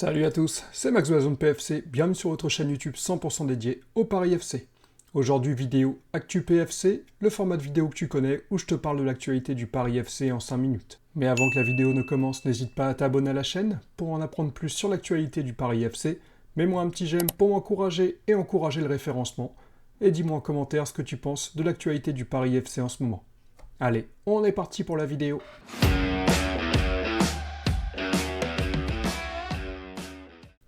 Salut à tous, c'est Max de la Zone PFC, bienvenue sur votre chaîne YouTube 100% dédiée au Paris FC. Aujourd'hui vidéo Actu PFC, le format de vidéo que tu connais où je te parle de l'actualité du Paris FC en 5 minutes. Mais avant que la vidéo ne commence, n'hésite pas à t'abonner à la chaîne pour en apprendre plus sur l'actualité du Paris FC. Mets-moi un petit j'aime pour m'encourager et encourager le référencement. Et dis-moi en commentaire ce que tu penses de l'actualité du Paris FC en ce moment. Allez, on est parti pour la vidéo.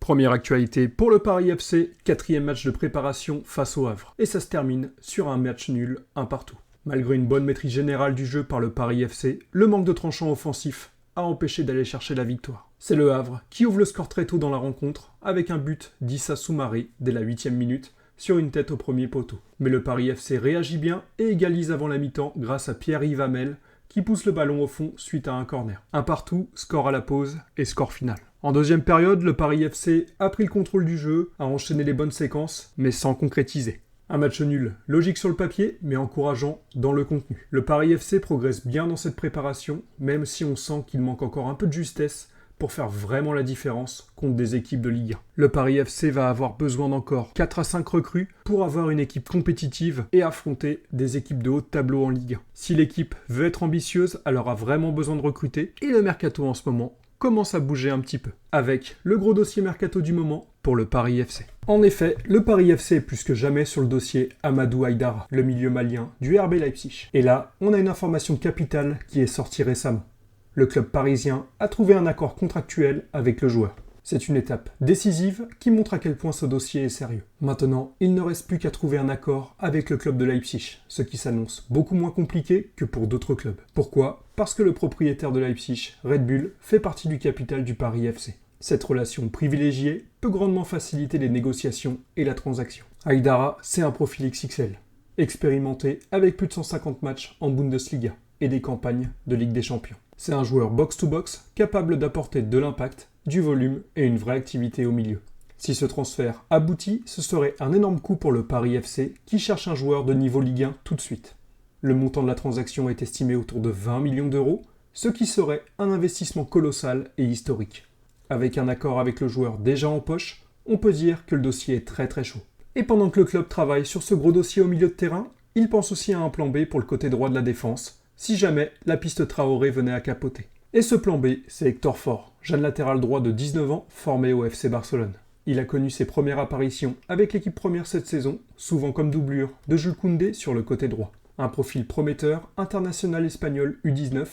Première actualité pour le Paris FC, 4e match de préparation face au Havre. Et ça se termine sur un match nul, un partout. Malgré une bonne maîtrise générale du jeu par le Paris FC, le manque de tranchant offensif a empêché d'aller chercher la victoire. C'est le Havre qui ouvre le score très tôt dans la rencontre, avec un but d'Issa Soumaré dès la 8e minute, sur une tête au premier poteau. Mais le Paris FC réagit bien et égalise avant la mi-temps grâce à Pierre-Yves Hamel, qui pousse le ballon au fond suite à un corner. Un partout, score à la pause et score final. En deuxième période, le Paris FC a pris le contrôle du jeu, a enchaîné les bonnes séquences, mais sans concrétiser. Un match nul, logique sur le papier, mais encourageant dans le contenu. Le Paris FC progresse bien dans cette préparation, même si on sent qu'il manque encore un peu de justesse pour faire vraiment la différence contre des équipes de Ligue 1. Le Paris FC va avoir besoin d'encore 4 à 5 recrues pour avoir une équipe compétitive et affronter des équipes de haut de tableau en Ligue 1. Si l'équipe veut être ambitieuse, elle aura vraiment besoin de recruter et le mercato en ce moment commence à bouger un petit peu, avec le gros dossier mercato du moment pour le Paris FC. En effet, le Paris FC est plus que jamais sur le dossier Amadou Haïdara, le milieu malien du RB Leipzig. Et là, on a une information capitale qui est sortie récemment. Le club parisien a trouvé un accord contractuel avec le joueur. C'est une étape décisive qui montre à quel point ce dossier est sérieux. Maintenant, il ne reste plus qu'à trouver un accord avec le club de Leipzig, ce qui s'annonce beaucoup moins compliqué que pour d'autres clubs. Pourquoi ? Parce que le propriétaire de Leipzig, Red Bull, fait partie du capital du Paris FC. Cette relation privilégiée peut grandement faciliter les négociations et la transaction. Haïdara, c'est un profil XXL, expérimenté avec plus de 150 matchs en Bundesliga et des campagnes de Ligue des Champions. C'est un joueur box-to-box capable d'apporter de l'impact, du volume et une vraie activité au milieu. Si ce transfert aboutit, ce serait un énorme coup pour le Paris FC qui cherche un joueur de niveau Ligue 1 tout de suite. Le montant de la transaction est estimé autour de 20 millions d'euros, ce qui serait un investissement colossal et historique. Avec un accord avec le joueur déjà en poche, on peut dire que le dossier est très chaud. Et pendant que le club travaille sur ce gros dossier au milieu de terrain, il pense aussi à un plan B pour le côté droit de la défense, si jamais la piste Traoré venait à capoter. Et ce plan B, c'est Hector Ford, jeune latéral droit de 19 ans, formé au FC Barcelone. Il a connu ses premières apparitions avec l'équipe première cette saison, souvent comme doublure de Jules Koundé sur le côté droit. Un profil prometteur, international espagnol U19,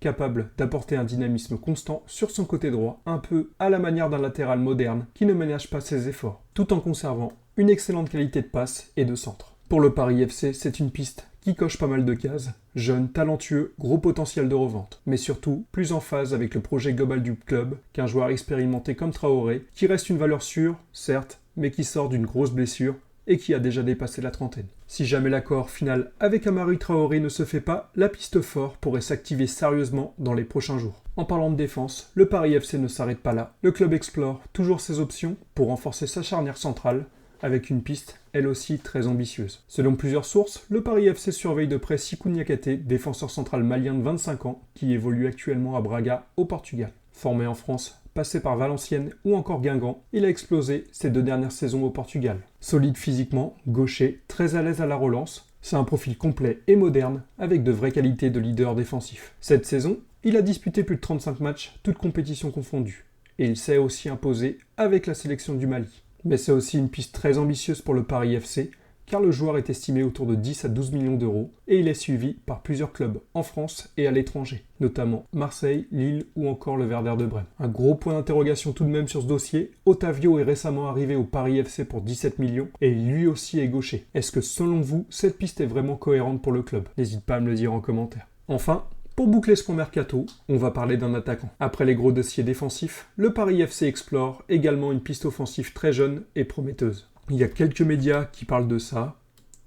capable d'apporter un dynamisme constant sur son côté droit, un peu à la manière d'un latéral moderne qui ne ménage pas ses efforts, tout en conservant une excellente qualité de passe et de centre. Pour le Paris FC, c'est une piste qui coche pas mal de cases. Jeune, talentueux, gros potentiel de revente. Mais surtout, plus en phase avec le projet global du club qu'un joueur expérimenté comme Traoré, qui reste une valeur sûre, certes, mais qui sort d'une grosse blessure et qui a déjà dépassé la trentaine. Si jamais l'accord final avec Amadou Traoré ne se fait pas, la piste Ford pourrait s'activer sérieusement dans les prochains jours. En parlant de défense, le Paris FC ne s'arrête pas là. Le club explore toujours ses options pour renforcer sa charnière centrale, avec une piste, elle aussi, très ambitieuse. Selon plusieurs sources, le Paris FC surveille de près Sékou Niakhaté, défenseur central malien de 25 ans, qui évolue actuellement à Braga, au Portugal. Formé en France, passé par Valenciennes ou encore Guingamp, il a explosé ces 2 dernières saisons au Portugal. Solide physiquement, gaucher, très à l'aise à la relance, c'est un profil complet et moderne, avec de vraies qualités de leader défensif. Cette saison, il a disputé plus de 35 matchs, toutes compétitions confondues. Et il s'est aussi imposé avec la sélection du Mali. Mais c'est aussi une piste très ambitieuse pour le Paris FC, car le joueur est estimé autour de 10 à 12 millions d'euros et il est suivi par plusieurs clubs en France et à l'étranger, notamment Marseille, Lille ou encore le Werder de Brême. Un gros point d'interrogation tout de même sur ce dossier, Otavio est récemment arrivé au Paris FC pour 17 millions et lui aussi est gaucher. Est-ce que selon vous, cette piste est vraiment cohérente pour le club ? N'hésite pas à me le dire en commentaire. Enfin, pour boucler ce mercato, on va parler d'un attaquant. Après les gros dossiers défensifs, le Paris FC explore également une piste offensive très jeune et prometteuse. Il y a quelques médias qui parlent de ça.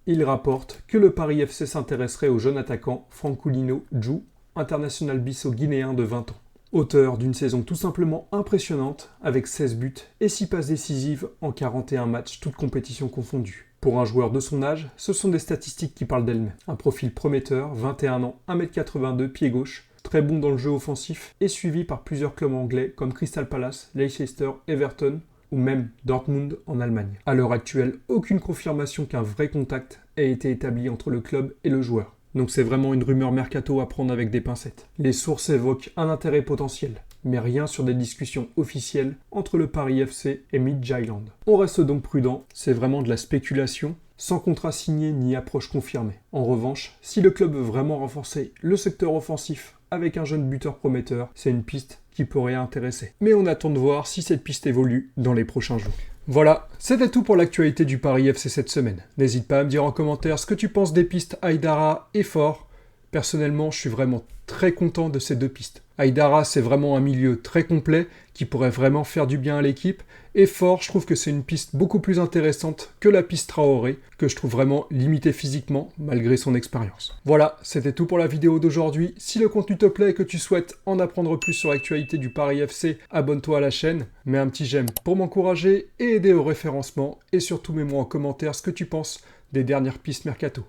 Ils rapportent que le Paris FC s'intéresserait au jeune attaquant Franculino Djou, international bisso-guinéen de 20 ans. Auteur d'une saison tout simplement impressionnante, avec 16 buts et 6 passes décisives en 41 matchs, toutes compétitions confondues. Pour un joueur de son âge, ce sont des statistiques qui parlent d'elles-mêmes. Un profil prometteur, 21 ans, 1m82, pied gauche, très bon dans le jeu offensif et suivi par plusieurs clubs anglais comme Crystal Palace, Leicester, Everton ou même Dortmund en Allemagne. À l'heure actuelle, aucune confirmation qu'un vrai contact ait été établi entre le club et le joueur. Donc c'est vraiment une rumeur mercato à prendre avec des pincettes. Les sources évoquent un intérêt potentiel, mais rien sur des discussions officielles entre le Paris FC et Midtjylland. On reste donc prudent, c'est vraiment de la spéculation, sans contrat signé ni approche confirmée. En revanche, si le club veut vraiment renforcer le secteur offensif avec un jeune buteur prometteur, c'est une piste qui pourrait intéresser. Mais on attend de voir si cette piste évolue dans les prochains jours. Voilà, c'était tout pour l'actualité du Paris FC cette semaine. N'hésite pas à me dire en commentaire ce que tu penses des pistes Aïdara et Faure. Personnellement, je suis vraiment très content de ces deux pistes. Aïdara, c'est vraiment un milieu très complet qui pourrait vraiment faire du bien à l'équipe. Et Faure, je trouve que c'est une piste beaucoup plus intéressante que la piste Traoré, que je trouve vraiment limitée physiquement malgré son expérience. Voilà, c'était tout pour la vidéo d'aujourd'hui. Si le contenu te plaît et que tu souhaites en apprendre plus sur l'actualité du Paris FC, abonne-toi à la chaîne, mets un petit j'aime pour m'encourager et aider au référencement. Et surtout, mets-moi en commentaire ce que tu penses des dernières pistes mercato.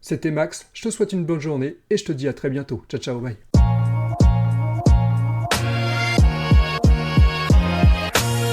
C'était Max, je te souhaite une bonne journée et je te dis à très bientôt. Ciao ciao, bye.